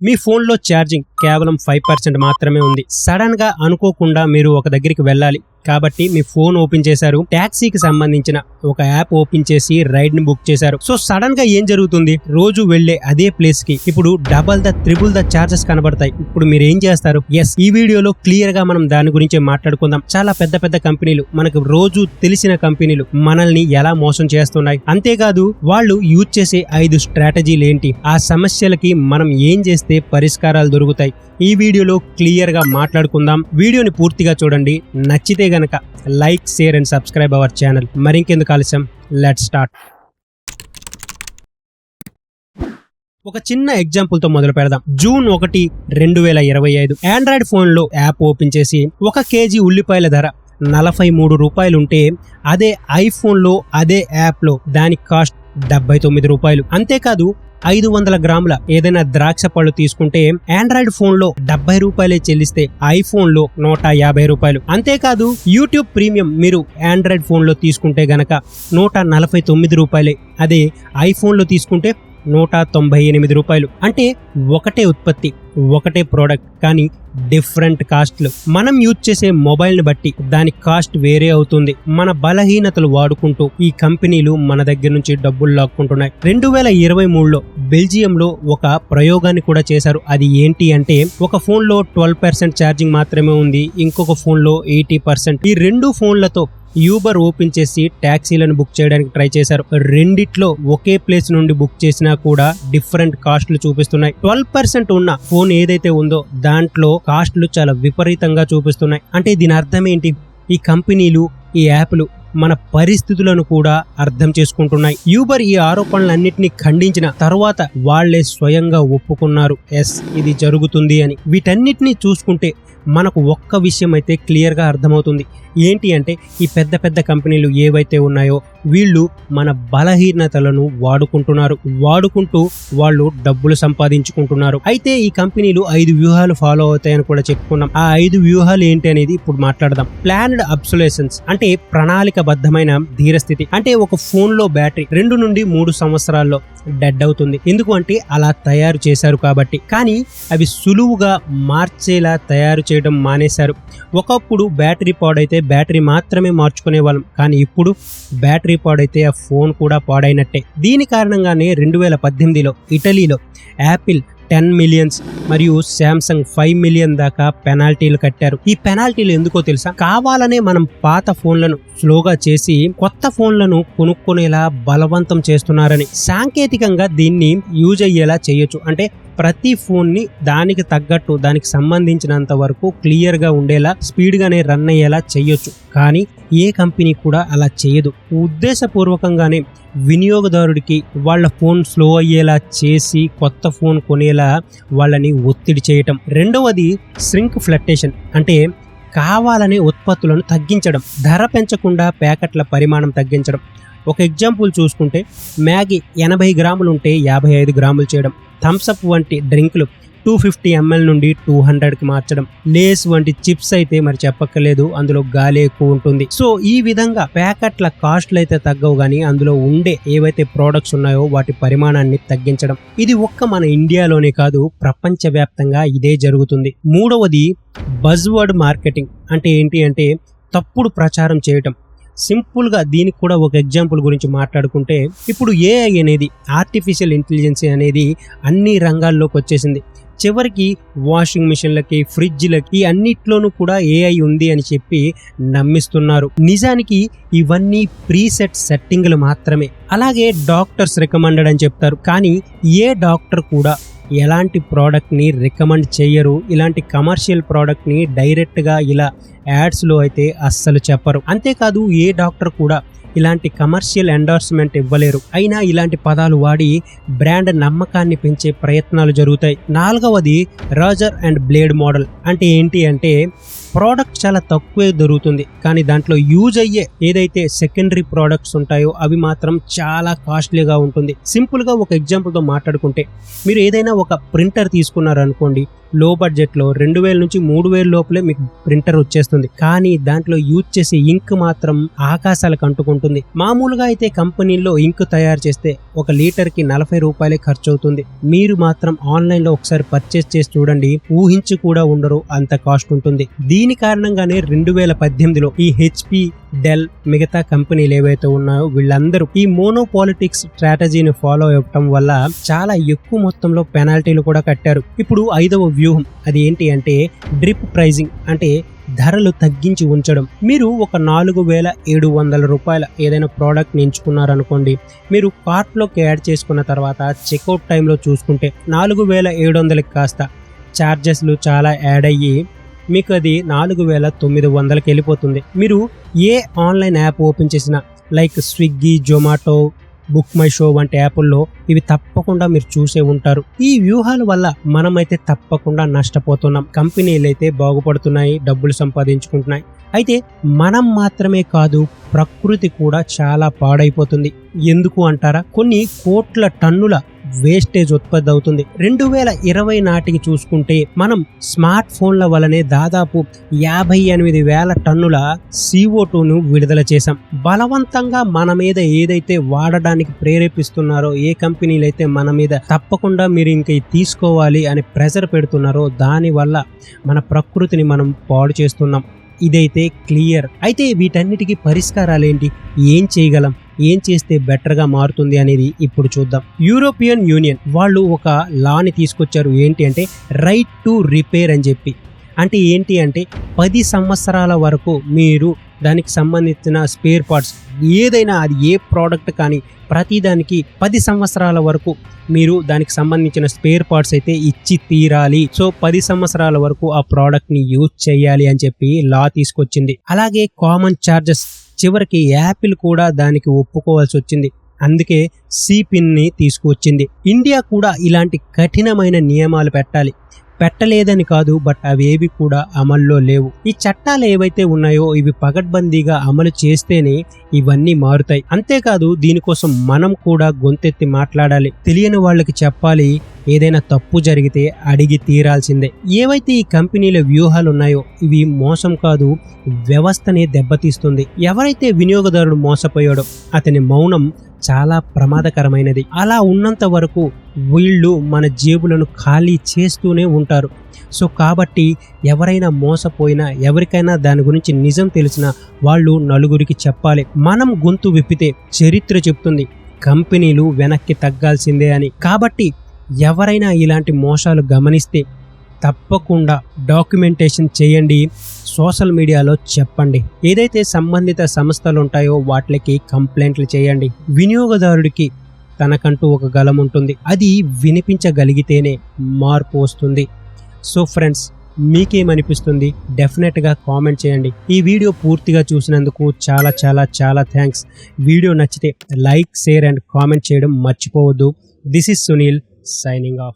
మీ phone లో charging కేవలం 5% మాత్రమే ఉంది. సడన్ గా అనుకోకుండా మీరు ఒక దగ్గరికి వెళ్ళాలి కాబట్టి మీ ఫోన్ ఓపెన్ చేశారు, టాక్సీకి సంబంధించిన ఒక యాప్ ఓపెన్ చేసి రైడ్ ని బుక్ చేశారు. సో సడన్ గా ఏం జరుగుతుంది? రోజు వెళ్లే అదే ప్లేస్ కి ఇప్పుడు ట్రిపుల్ ద చార్జెస్ కనబడతాయి. ఇప్పుడు మీరు ఏం చేస్తారు? ఈ వీడియోలో క్లియర్ గా మనం దాని గురించి మాట్లాడుకుందాం. చాలా పెద్ద కంపెనీలు, మనకు రోజు తెలిసిన కంపెనీలు మనల్ని ఎలా మోసం చేస్తున్నాయి, అంతేకాదు వాళ్ళు యూజ్ చేసే 5 స్ట్రాటజీలు ఏంటి, ఆ సమస్యలకి మనం ఏం చేస్తే పరిష్కారాలు దొరుకుతాయి, ఈ వీడియోలో క్లియర్ గా మాట్లాడుకుందాం. వీడియోని పూర్తిగా చూడండి. నచ్చితే గనక like, share and subscribe our channel. మరింకెందుకు ఆలస్యం, లెట్స్ స్టార్ట్. ఒక చిన్న ఎగ్జాంపుల్ తో మొదలు పెడదాం. జూన్ 1, 2025 ఆండ్రాయిడ్ ఫోన్ లో యాప్ ఓపెన్ చేసి 1 కేజీ ఉల్లిపాయల ధర 43 రూపాయలు ఉంటే అదే ఐఫోన్ లో అదే యాప్ లో దాని కాస్ట్ 79 రూపాయలు. అంతేకాదు 500 గ్రాముల ఏదైనా ద్రాక్ష పళ్ళు తీసుకుంటే ఆండ్రాయిడ్ ఫోన్ లో 70 రూపాయలే చెల్లిస్తే ఐఫోన్ లో 150 రూపాయలు. అంతేకాదు యూట్యూబ్ ప్రీమియం మీరు ఆండ్రాయిడ్ ఫోన్ లో తీసుకుంటే గనక 149 రూపాయలే, అదే ఐఫోన్ లో తీసుకుంటే 198 రూపాయలు. అంటే ఒకటే ఉత్పత్తి, ఒకటే ప్రోడక్ట్, కానీ డిఫరెంట్ కాస్ట్లు. మనం యూజ్ చేసే మొబైల్ ని బట్టి దాని కాస్ట్ వేరే అవుతుంది. మన బలహీనతలు వాడుకుంటూ ఈ కంపెనీలు మన దగ్గర నుంచి డబ్బులు లాక్కుంటున్నాయి. 2023లో బెల్జియంలో ఒక ప్రయోగాన్ని కూడా చేశారు. అది ఏంటి అంటే, ఒక ఫోన్ లో 12% ఛార్జింగ్ మాత్రమే ఉంది, ఇంకొక ఫోన్ లో 80%. ఈ 2 ఫోన్లతో యూబర్ ఓపెన్ చేసి టాక్సీలను బుక్ చేయడానికి ట్రై చేశారు. రెండిట్లో ఒకే ప్లేస్ నుండి బుక్ చేసినా కూడా డిఫరెంట్ కాస్ట్లు చూపిస్తున్నాయి. 12% ఉన్న ఫోన్ ఏదైతే ఉందో దాంట్లో కాస్ట్లు చాలా విపరీతంగా చూపిస్తున్నాయి. అంటే దీని అర్థం ఏంటి? ఈ కంపెనీలు, ఈ యాప్లు మన పరిస్థితులను కూడా అర్థం చేసుకుంటున్నాయి. యూబర్ ఈ ఆరోపణలన్నింటినీ ఖండించిన తర్వాత వాళ్లే స్వయంగా ఒప్పుకున్నారు, ఇది జరుగుతుంది అని. వీటన్నిటినీ చూసుకుంటే మనకు ఒక్క విషయం అయితే క్లియర్ గా అర్థమవుతుంది. ఏంటి అంటే, ఈ పెద్ద కంపెనీలు ఏవైతే ఉన్నాయో వీళ్ళు మన బలహీనతలను వాడుకుంటూ వాళ్ళు డబ్బులు సంపాదించుకుంటున్నారు. అయితే ఈ కంపెనీలు 5 వ్యూహాలు ఫాలో అవుతాయని కూడా చెప్పుకున్నాం. ఆ 5 వ్యూహాలు ఏంటి అనేది ఇప్పుడు మాట్లాడదాం. ప్లాన్డ్ అబ్సొల్యూషన్స్ అంటే ప్రణాళికబద్ధమైన ధీరస్థితి. అంటే ఒక ఫోన్ లో బ్యాటరీ 2 నుండి 3 సంవత్సరాల్లో డెడ్ అవుతుంది. ఎందుకు అంటే అలా తయారు చేశారు కాబట్టి. కానీ అవి సులువుగా మార్చేలా తయారు చేయడం మానేశారు. ఒకప్పుడు బ్యాటరీ పాడైతే బ్యాటరీ మాత్రమే మార్చుకునే వాళ్ళం, కానీ ఇప్పుడు బ్యాటరీ పాడైతే ఆ ఫోన్ కూడా పాడైనట్టే. దీని కారణంగానే 2018లో ఇటలీలో యాపిల్ 10 మిలియన్స్ మరియు శాంసంగ్ 5 మిలియన్ దాకా పెనాల్టీలు కట్టారు. ఈ పెనాల్టీలు ఎందుకో తెలుసా? కావాలనే మనం పాత ఫోన్లను స్లోగా చేసి కొత్త ఫోన్లను కొనుక్కునేలా బలవంతం చేస్తున్నారని. సాంకేతికంగా దీన్ని యూజ్ అయ్యేలా చేయొచ్చు. అంటే ప్రతి ఫోన్ ని దానికి తగ్గట్టు, దానికి సంబంధించినంత వరకు క్లియర్ గా ఉండేలా, స్పీడ్ గానే రన్ అయ్యేలా చేయొచ్చు. కానీ ఏ కంపెనీ కూడా అలా చేయదు. ఉద్దేశపూర్వకంగానే వినియోగదారుడికి వాళ్ళ ఫోన్ స్లో అయ్యేలా చేసి కొత్త ఫోన్ కొనేలా వాళ్ళని ఒత్తిడి చేయటం. రెండవది ష్రింక్ ఫ్లక్టేషన్, అంటే కావాలనే ఉత్పత్తులను తగ్గించడం, ధర పెంచకుండా ప్యాకెట్ల పరిమాణం తగ్గించడం. ఒక ఎగ్జాంపుల్ చూసుకుంటే, మ్యాగీ 80 గ్రాములు ఉంటే 55 గ్రాములు చేయడం, థమ్స్అప్ వంటి డ్రింకులు 250 ml నుండి 200కి మార్చడం, లేస్ వంటి చిప్స్ అయితే మరి చెప్పక్కర్లేదు, అందులో గాలి ఎక్కువ ఉంటుంది. సో ఈ విధంగా ప్యాకెట్ల కాస్ట్లు అయితే తగ్గవు, కానీ అందులో ఉండే ఏవైతే ప్రోడక్ట్స్ ఉన్నాయో వాటి పరిమాణాన్ని తగ్గించడం. ఇది ఒక్క మన ఇండియాలోనే కాదు, ప్రపంచవ్యాప్తంగా ఇదే జరుగుతుంది. మూడవది బజ్వర్డ్ మార్కెటింగ్. అంటే ఏంటి అంటే తప్పుడు ప్రచారం చేయటం. సింపుల్ గా దీనికి కూడా ఒక ఎగ్జాంపుల్ గురించి మాట్లాడుకుంటే, ఇప్పుడు ఏఐ అనేది, ఆర్టిఫిషియల్ ఇంటెలిజెన్స్ అనేది అన్ని రంగాల్లోకి వచ్చేసింది. చివరికి వాషింగ్ మిషన్లకి, ఫ్రిడ్జ్లకి అన్నిట్లోనూ కూడా ఏఐ ఉంది అని చెప్పి నమ్మిస్తున్నారు. నిజానికి ఇవన్నీ ప్రీసెట్ సెట్టింగ్లు మాత్రమే. అలాగే డాక్టర్స్ రికమెండెడ్ అని చెప్తారు, కానీ ఏ డాక్టర్ కూడా ఎలాంటి ప్రోడక్ట్ ని రికమెండ్ చేయరు. ఇలాంటి కమర్షియల్ ప్రోడక్ట్ ని డైరెక్ట్ గా ఇలా యాడ్స్ లో అయితే అస్సలు చెప్పరు. అంతేకాదు ఏ డాక్టర్ కూడా ఇలాంటి కమర్షియల్ ఎండార్స్మెంట్ ఇవ్వలేరు. అయినా ఇలాంటి పదాలు వాడి బ్రాండ్ నమ్మకాన్ని పెంచే ప్రయత్నాలు జరుగుతాయి. నాలుగవది రాజర్ అండ్ బ్లేడ్ మోడల్. అంటే ఏంటి అంటే ప్రోడక్ట్ చాలా తక్కువే దొరుకుతుంది, కానీ దాంట్లో యూజ్ అయ్యే ఏదైతే సెకండరీ ప్రోడక్ట్స్ ఉంటాయో అవి మాత్రం చాలా కాస్ట్లీగా ఉంటుంది. సింపుల్ గా ఒక ఎగ్జాంపుల్ తో మాట్లాడుకుంటే, మీరు ఏదైనా ఒక ప్రింటర్ తీసుకున్నారనుకోండి, లో బడ్జెట్ లో 2000 నుంచి 3000 లోపలే మీకు ప్రింటర్ వచ్చేస్తుంది. కానీ దాంట్లో యూజ్ చేసే ఇంక్ మాత్రం ఆకాశాలకు అంటుకుంటుంది. మామూలుగా అయితే కంపెనీల్లో ఇంక్ తయారు చేస్తే 1 లీటర్ కి 40 రూపాయలే ఖర్చు అవుతుంది. మీరు మాత్రం ఆన్లైన్ లో ఒకసారి పర్చేస్ చేసి చూడండి, ఊహించి కూడా ఉండరు అంత కాస్ట్ ఉంటుంది. దీని కారణంగానే 2018లో ఈ హెచ్పి, డెల్, మిగతా కంపెనీలు ఏవైతే ఉన్నాయో వీళ్ళందరూ ఈ మోనోపాలిటిక్స్ స్ట్రాటజీని ఫాలో అవ్వటం వల్ల చాలా ఎక్కువ మొత్తంలో పెనాల్టీలు కూడా కట్టారు. ఇప్పుడు 5వ వ్యూహం అది ఏంటి అంటే డ్రిప్ ప్రైజింగ్, అంటే ధరలు తగ్గించి ఉంచడం. మీరు ఒక 4700 రూపాయల ఏదైనా ప్రోడక్ట్ ఎంచుకున్నారనుకోండి, మీరు కార్ట్లోకి యాడ్ చేసుకున్న తర్వాత చెక్అవుట్ టైంలో చూసుకుంటే 4700కి కాస్త ఛార్జెస్లు చాలా యాడ్ అయ్యి మీకు అది 4900కి వెళ్ళిపోతుంది. మీరు ఏ ఆన్లైన్ యాప్ ఓపెన్ చేసినా like Swiggy, Zomato, book my show వంటి యాప్ల్లో ఇవి తప్పకుండా మీరు చూసే ఉంటారు. ఈ వ్యూహాల వల్ల మనమైతే తప్పకుండా నష్టపోతున్నాం. కంపెనీలు అయితే బాగుపడుతున్నాయి, డబ్బులు సంపాదించుకుంటున్నాయి. అయితే మనం మాత్రమే కాదు, ప్రకృతి కూడా చాలా పాడైపోతుంది. ఎందుకు అంటారా? కొన్ని కోట్ల టన్నుల వేస్టేజ్ ఉత్పత్తి అవుతుంది. 2020 నాటికి చూసుకుంటే మనం స్మార్ట్ ఫోన్ల వల్లనే దాదాపు 58,000 టన్నుల CO2ను విడుదల చేశాం. బలవంతంగా మన మీద ఏదైతే వాడడానికి ప్రేరేపిస్తున్నారో, ఏ కంపెనీలు అయితే మన మీద తప్పకుండా మీరు ఇంక తీసుకోవాలి అని ప్రెషర్ పెడుతున్నారో, దానివల్ల మన ప్రకృతిని మనం పాడు చేస్తున్నాం. ఇదైతే క్లియర్. అయితే వీటన్నిటికీ పరిష్కారాలు ఏంటి? ఏం చేయగలం? ఏం చేస్తే బెటర్గా మారుతుంది అనేది ఇప్పుడు చూద్దాం. యూరోపియన్ యూనియన్ వాళ్ళు ఒక లాని తీసుకొచ్చారు. ఏంటి అంటే రైట్ టు రిపేర్ అని చెప్పి. అంటే ఏంటి అంటే 10 సంవత్సరాల వరకు మీరు దానికి సంబంధించిన స్పేర్ పార్ట్స్ ఏదైనా, అది ఏ ప్రోడక్ట్ కానీ ప్రతిదానికి 10 సంవత్సరాల వరకు మీరు దానికి సంబంధించిన స్పేర్ పార్ట్స్ అయితే ఇచ్చి తీరాలి. సో 10 సంవత్సరాల వరకు ఆ ప్రోడక్ట్ ని యూజ్ చేయాలి అని చెప్పి లా తీసుకొచ్చింది. అలాగే కామన్ చార్జెస్, చివరికి యాపిల్ కూడా దానికి ఒప్పుకోవాల్సి వచ్చింది. అందుకే సిపిన్ ని తీసుకువచ్చింది. ఇండియా కూడా ఇలాంటి కఠినమైన నియమాలు పెట్టలేదని కాదు, బట్ అవేవి కూడా అమల్లో లేవు. ఈ చట్టాలు ఏవైతే ఉన్నాయో ఇవి పగడ్బందీగా అమలు చేస్తేనే ఇవన్నీ మారుతాయి. అంతేకాదు దీనికోసం మనం కూడా గొంతెత్తి మాట్లాడాలి. తెలియని వాళ్ళకి చెప్పాలి. ఏదైనా తప్పు జరిగితే అడిగి తీరాల్సిందే. ఏవైతే ఈ కంపెనీల వ్యూహాలు ఉన్నాయో ఇవి మోసం కాదు, వ్యవస్థనే దెబ్బతీస్తుంది. ఎవరైతే వినియోగదారుడు మోసపోయాడో అతని మౌనం చాలా ప్రమాదకరమైనది. అలా ఉన్నంత వరకు వీళ్ళు మన జేబులను ఖాళీ చేస్తూనే ఉంటారు. సో కాబట్టి ఎవరైనా మోసపోయినా, ఎవరికైనా దాని గురించి నిజం తెలిసినా వాళ్ళు నలుగురికి చెప్పాలి. మనం గొంతు విప్పితే చరిత్ర చెప్తుంది కంపెనీలు వెనక్కి తగ్గాల్సిందే అని. కాబట్టి ఎవరైనా ఇలాంటి మోసాలు గమనిస్తే తప్పకుండా డాక్యుమెంటేషన్ చేయండి, సోషల్ మీడియాలో చెప్పండి. ఏదైతే సంబంధిత సంస్థలు ఉంటాయో వాటికి కంప్లైంట్లు చేయండి. వినియోగదారుడికి తనకంటూ ఒక గలం ఉంటుంది, అది వినిపించగలిగితేనే మార్పు వస్తుంది. సో ఫ్రెండ్స్, మీకేమనిపిస్తుంది? డెఫినెట్గా కామెంట్ చేయండి. ఈ వీడియో పూర్తిగా చూసినందుకు చాలా చాలా చాలా థ్యాంక్స్. వీడియో నచ్చితే లైక్, షేర్ అండ్ కామెంట్ చేయడం మర్చిపోవద్దు. This is Sunil signing off.